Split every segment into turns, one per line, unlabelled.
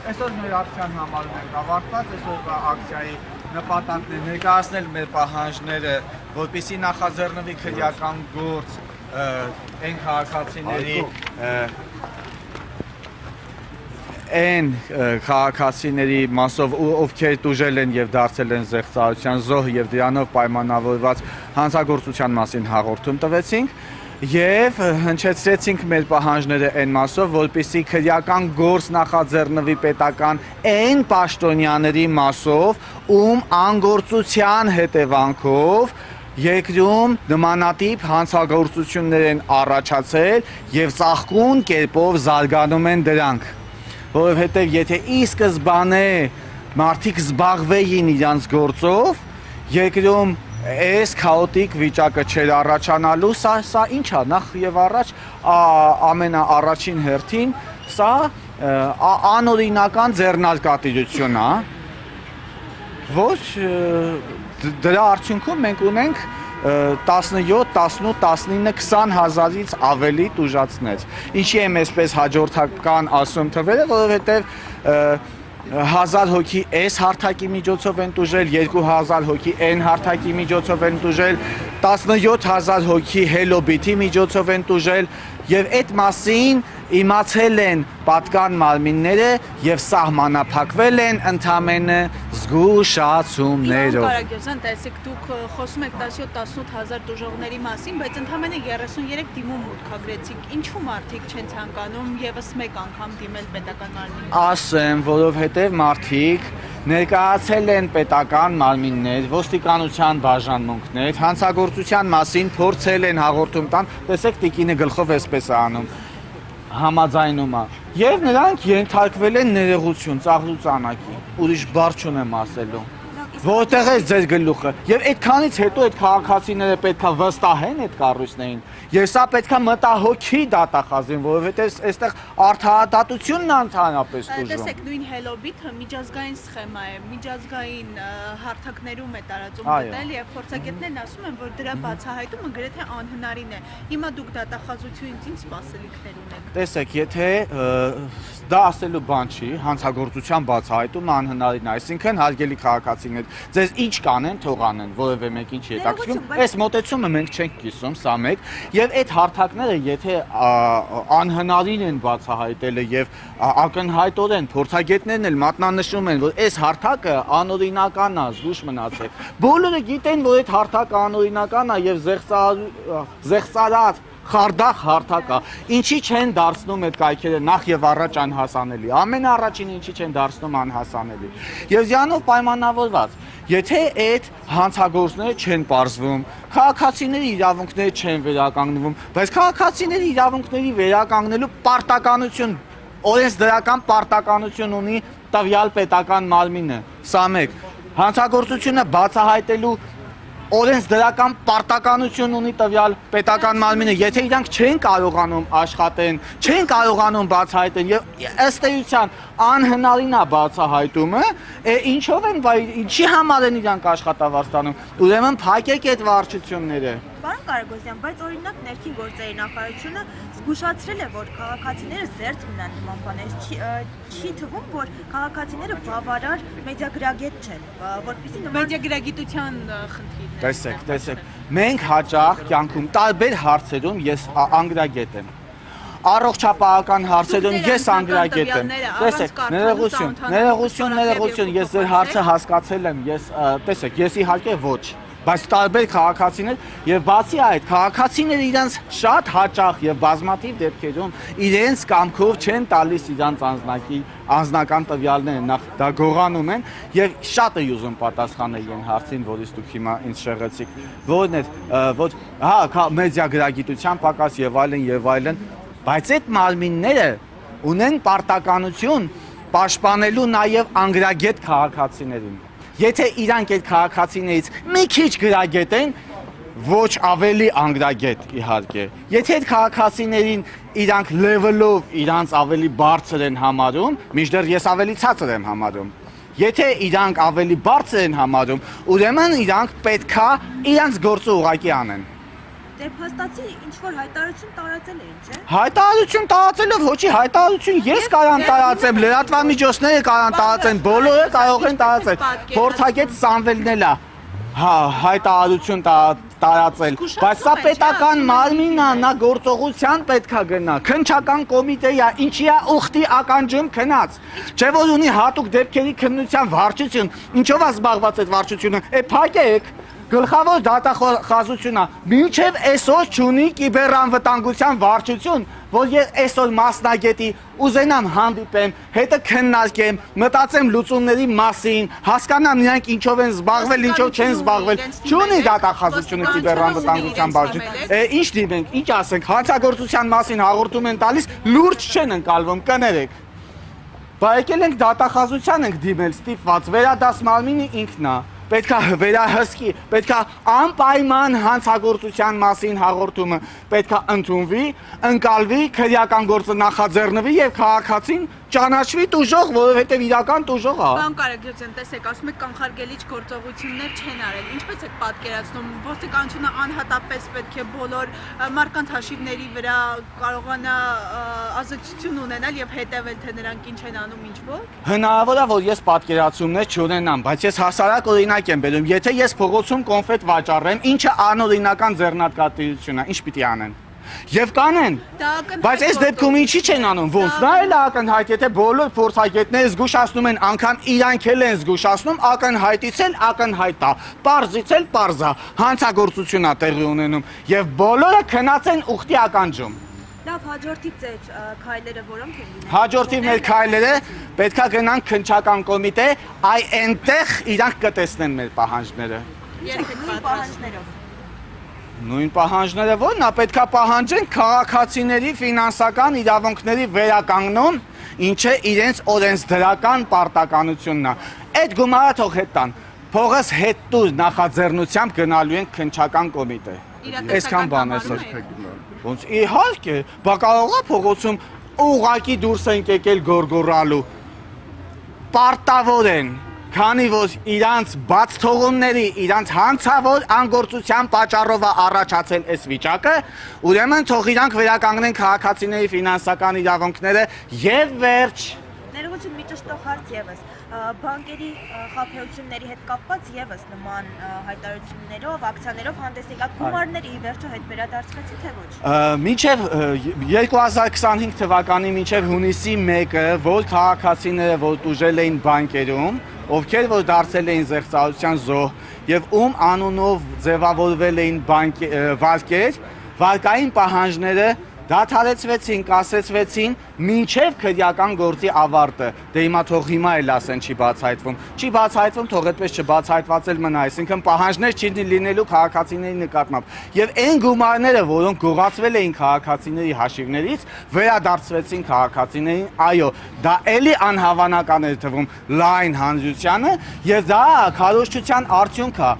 Այսօր մեր ակցիան համարում ենք ավարտված, այսօր ակցիայի նպատակն է ներկայացնել մեր պահանջները, որպեսզի նախաձեռնվի քրեական գործ այն քաղաքացիների մասով, ովքեր տուժել են եւ դարձել են զեղծարության զոհ եւ դրանով պայմանավորված հանցագործության մասին հաղորդում տվեցինք եւ հնչեցրեցինք մեր պահանջները այն մասով, որպեսզի քրեական գործ նախաձեռնվի պետական այն պաշտոնյաների մասով, ում անգործության հետևանքով երկրում նմանատիպ հանցագործություններ են առաջացել եւ ծաղկուն կերպով զարգանում են դրանք, որովհետեւ եթե ի սկզբանե մարդիկ զբաղվեին իրանց գործով, երկրում այս քաոտիկ վիճակը չէր առաջանալու, սա ինչ է, նախ եւ առաջ ամենաառաջին հերթին, սա անօրինական ձեռնարկատիրություն է, որ դրա արդյունքում մենք ունենք 17, 18, 19, 20 հազարից ավելի տուժածներ։ Ինչի եմ այսպես հաջորդական ասում թվերը, որովհետև 1000 հոգի այս հարթակի միջոցով են տուժել, 2000 հոգի այն հարթակի միջոցով են տուժել, 17000 հոգի հելոբիթի միջոցով են տուժել եւ այդ մասին իմացել են պատկան մարմինները եւ սահմանափակվել են ընդամենը զգուշացումներով։
Կարագյոզյան, տեսեք, դուք խոսում եք 17-18 հազար տուժողների մասին, բայց ընդամենը 33 դիմում մուտքագրեցիք։ Ինչու մարդիկ չեն ցանկանում եւս մեկ անգամ դիմել պետական մարմինին։
Ասեմ, որովհետեւ մարդիկ ներկայացել են պետական մարմիններ, ոստիկանության բաժանմունքներ, հանցագործության մասին փորձել են հաղորդում տան, տեսեք տիկինը գլխով էսպես է անում, համաձայնում է, եւ նրանք ենթարկվել են ներողություն, ծաղրուծանակի, ուրիշ բառ չունեմ ասելու, որտեղ է ձեր գլուխը, եւ այդքանից հետո այդ քաղաքացիները պետքա վստահեն այդ կառույցներին, եւ սա պետքա մտահոգի դատախազին, որովհետեւ այստեղ արդարադատությունն ընդհանրապես տուժում։
Տեսեք, նույն հելոբիթը միջազգային սխեմա է, միջազգային հարթակներում է տարածում գտել եւ փորձագետներն ասում են, որ դրա բացահայտումը գրեթե անհնարին է։ Հիմա դուք դատախազությունից ինչ սպասելիքներ ունեք։
Տեսեք, եթե դա ասելու բան չի, հանցագործության բացահայտումը անհնարին է, այսինքն հարգելի քաղաքացիներ, ձեզ ինչ կանեն, թող անեն, որևէ մեկին չի հետաքրքրում, այս մոտեցումը մենք չենք կիսում, սա մեկ, եւ այդ հարթակները, եթե անհնարին են բացահայտելը եւ ակնհայտորեն փորձագետներն էլ մատնանշում են, որ այս հարթակը անօրինական է, զգուշ մնացեք։ Բոլորը գիտեն, որ այդ հարթակը անօրինական է եւ զեղծարար խարդախ հարթակ է, ինչի չեն դարձնում այդ կայքերը նախ եւ առաջ անհասանելի, ամենաառաջին ինչի չեն դարձնում անհասանելի։ Եվ դրանով պայմանավորված, եթե այդ հանցագործները չեն պարզվում, քաղաքացիների իրավունքները չեն վերականգնվում, բայց քաղաքացիների իրավունքների վերականգնելու պարտականություն, օրենսդրական պարտականություն ունի տվյալ պետական մարմինը, սա մեկ, հանցագործությունը բացահայտելու օրենսդրական պարտականություն ունի տվյալ պետական մարմինը, եթե իրանք չեն կարողանում աշխատեն, չեն կարողանում բացահայտեն եւ ըստ էության անհնարին է բացահայտումը, ինչով են, ինչի համար են իրանք աշխատավարձ տանում, ուրեմն փակեք այդ վարչությունները։
Պարոն Կարագոսյան, բայց օրինակ ներքին գործերի նախարարությունը զգուշացրել է, որ քաղաքացիները զերծ մնան նման բաներից, չի թվում, որ քաղաքացիները բավարար մեդիագրագետ չեն, որպեսզի նման
մեդիագրագիտության խնդիրն է։
Տեսեք, մենք հաճախ կյանքում տարբեր հարցերում ես անգրագետ եմ։ Առողջապահական հարցերում ես անգրագետ եմ։ Տեսեք, ներողություն, ես ձեր հարցը հասկացել եմ, տեսեք, ես իհարկե ոչ, բայց տարբեր քաղաքացիներ եւ բացի այդ քաղաքացիները իրենց շատ հաճախ եւ բազմաթիվ դեպքերում իրենց կամքով չեն տալիս իրանց անձնական տվյալները, նախ դա գողանում են եւ շատ է ուզում պատասխանել այն հարցին, որից դուք հիմա ինձ շեղեցիք, որն է, որ մեդիագրագիտության պակաս եւ այլն, բայց այդ մարմինները ունեն պարտականություն պաշտպանելու նաեւ անգրագետ քաղաքացիներին։ Եթե իրանք այդ քաղաքացիներից մի քիչ գրագետ են, ոչ ավելի անգրագետ իհարկե։ Եթե այդ քաղաքացիներին իրանք level-ով իրանց ավելի բարձր են համարում, մինչդեռ ես ավելի ցածր եմ համարում։ Եթե իրանք ավելի բարձր են համարում, ուրեմն իրանք պետքա իրանց գործը ուղղակի անեն։
Դե փաստացի ինչ որ հայտարարություն տարածել էին, չէ՞։
Հայտարարություն տարածելով ոչի հայտարարություն ես կարան տարածեմ, լրատվամիջոցները կարան տարածեն, բոլորը կարող են տարածել։ Փորձագետ Սամվելն էլ է հայտարարություն տարածել, բայց սա պետական մարմինն է, նա գործողության պետքա գնա, քննչական կոմիտեի է, ինչի է ուխտի ականջում քնած, չէ որ ունի հատուկ դեպքերի քննության վարչություն, ինչով է զբաղված այդ վարչությունը, փակեք, գլխավոր դատախազությունն է, մինչև այսօր չունի կիբերանվտանգության վարչություն, որ ես այսօր մասնագետի ուզենամ հանդիպեմ, հետը քննարկեմ, մտածեմ լուծումների մասին, հասկանամ նրանք ինչով են զբաղվել, ինչով չեն զբաղվել, չունի դատախազությունը կիբերանվտանգության վարչություն, ինչ դիմենք, ինչ ասենք, հանցագործության մասին հաղորդում են տալիս, լուրջ չեն ընկալվում, կներեք, բայց եկել ենք դատախազության ենք դիմել, ստիպված, վերադաս մարմինը ինքն է, պետք է վերահսկի, պետք է անպայման հանցագործության մասին հաղորդումը պետք է ընդունվի, ընկալվի, քրեական գործը նախաձեռնվի եւ քաղաքացին ճանաչվի տուժող, որովհետեւ իրական տուժող է։
Պարոն Կարագերձյան, տեսեք, ասում եք կանխարգելիչ գործողություններ չեն արել։ Ինչպես եք պատկերացնում, ոստիկանությունը անհատապես պետք է բոլոր մարկանց հաշիվների վրա կարողանա ազատություն ունենալ եւ հետեւել, թե նրանք ինչ են անում, ինչ ոչ։
Հնարավոր է, որ ես պատկերացումներ չունենամ, բայց ես հասարակ օրինակ եմ բերում, եթե ես փողոցում կոնֆետ վաճառեմ, ինչը անօրինական ձեռնարկատիրություն է, ինչ պիտի անեն։ Եվ կանեն, բայց այս դեպքում ինչի չեն անում, ոնց նա էլ ակնհայտ, եթե բոլոր փորձագետները զգուշացնում են, անգամ իրանք էլ են զգուշացնում, ակնհայտից էլ ակնհայտ է, պարզից էլ պարզ է, հանցագործություն է տեղի ունենում, եւ բոլորը քնած են ուխտի ականջում։
Լավ, հաջորդիվ ձեր քայլերը որոնք են լինելու։
Հաջորդիվ մեր քայլերը պետքա գնանք քննչական կոմիտե, այ այնտեղ իրանք կտեսնեն մեր պահանջները։
Երբեք
պահանջներով։
Նույն պահանջները ո՞րն է, պետքա պահանջեն քաղաքացիների ֆինանսական իրավունքների վերականգնում, ինչը իրենց օրենսդրական պարտականությունն է։ Այդ գումարը թող հետ տան, փողս հետ տուր նախաձեռնությամբ գնալու են քննչական կոմիտե։ Այսքան բան է սա։ Ոնց իհարկե, բա կարող է փողոցում ուղակի դուրս են եկել գորգորալու։ Պարտավոր են, քանի որ իրանց բաց թողումների, իրանց հանցավոր անգործության պատճառով է առաջացել այս վիճակը, ուրեմն թող իրանք վերականգնեն քաղաքացիների ֆինանսական իրավունքները եւ վերջ։
Ներողություն, մի ճշտող հարց եւս, բանկերի խաբեությունների հետ կապված եւս նման հայտարարություններով, ակցիաներով հանդես եկած գումարները ի վերջո հետ վերադարձվեցին թե ոչ։
Մինչև 2025 թվականի մինչև հունիսի 1-ը, որ քաղաքացիները որ տուժել էին բանկերում, ովքեր որ դարձել էին զեղծարության զոհ եւ ում անունով ձևավորվել էին վարկեր, վարկային պահանջները դադարեցվեցին, կասեցվեցին մինչև քրեական գործի ավարտը։ Դե հիմա թող հիմա էլ ասեն չի բացահայտվում։ Չի բացահայտվում, թող այդպես չբացահայտված էլ մնա, այսինքն պահանջներ չի լինելու քաղաքացիների նկատմամբ։ Եվ այն գումարները, որոնք գողացվել էին քաղաքացիների հաշիվներից, վերադարձվեցին քաղաքացիներին, այո, դա էլի անհավանական է թվում լայն հանրությանը, եւ դա քարոզչության արդյունք է։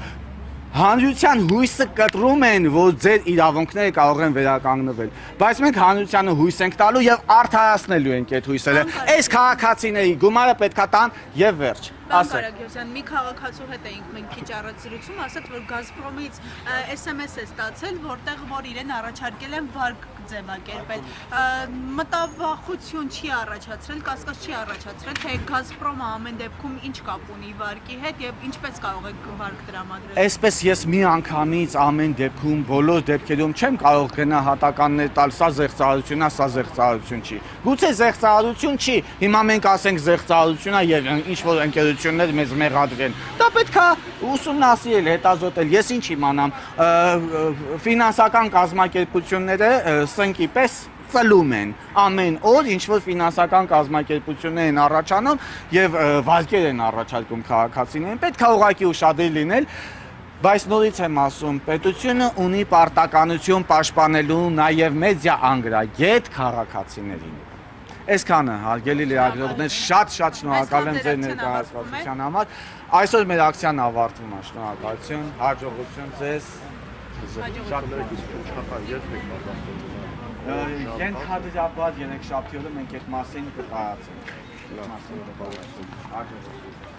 Հանրության հույսը կտրում են, որ ձեր իրավունքները կարող են վերականգնվել, բայց մենք հանրությանը հույս ենք տալու եւ արդարացնելու ենք այդ հույսերը։ Այս քաղաքացիների գումարը պետքա տան եւ վերջ։
Պարոն Կարագերձյան, մի քաղաքացու հետ էինք մենք քիչ առաջ զրուցում, ասաց, որ Գազպրոմից SMS է ստացել, որտեղ որ իրեն առաջարկել են վարկ ձևակերպել։ Մտավախություն չի առաջացրել, կասկած չի առաջացրել, թե Գազպրոմը ամեն դեպքում ինչ կապ ունի վարկի հետ եւ ինչպես կարող է վարկ տրամադրել։
Այսպես ես մի անգամից ամեն դեպքում, բոլոր դեպքերում չեմ կարող գնահատականներ տալ, սա զեղծարություն է, սա զեղծարություն չի։ Գուցե զեղծարություն չի, հիմա մենք ասենք զեղծարություն է եւ ինչ որ ընկերություններ մեզ մեղադրեն։ Դա պետք է ուսումնասիրել, հետազոտել։ Ես ինչ իմանամ, ֆինանսական կազմակերպությունները սնկի պես ծլում են ամեն օր, ինչ որ ֆինանսական կազմակերպություններ են առաջանում եւ վարկեր են առաջարկում քաղաքացիներին։ Պետք է ուղղակի ուշադիր լինել, բայց նորից եմ ասում, պետությունը ունի պարտականություն պաշտպանելու նաեւ մեդիա անգրագետ քաղաքացիներին։ Այսքանը, հարգելի լրագրողներ, շատ շնորհակալ եմ ձեր ներկայացվածության համար։ Այսօր մեր ակցիան ավարտվում է, շնորհակալություն, հաջողություն ձեզ։ Ենթադրաբար երեքշաբթի օրը մենք այդ մասին կտարածենք։ Հաջողություն։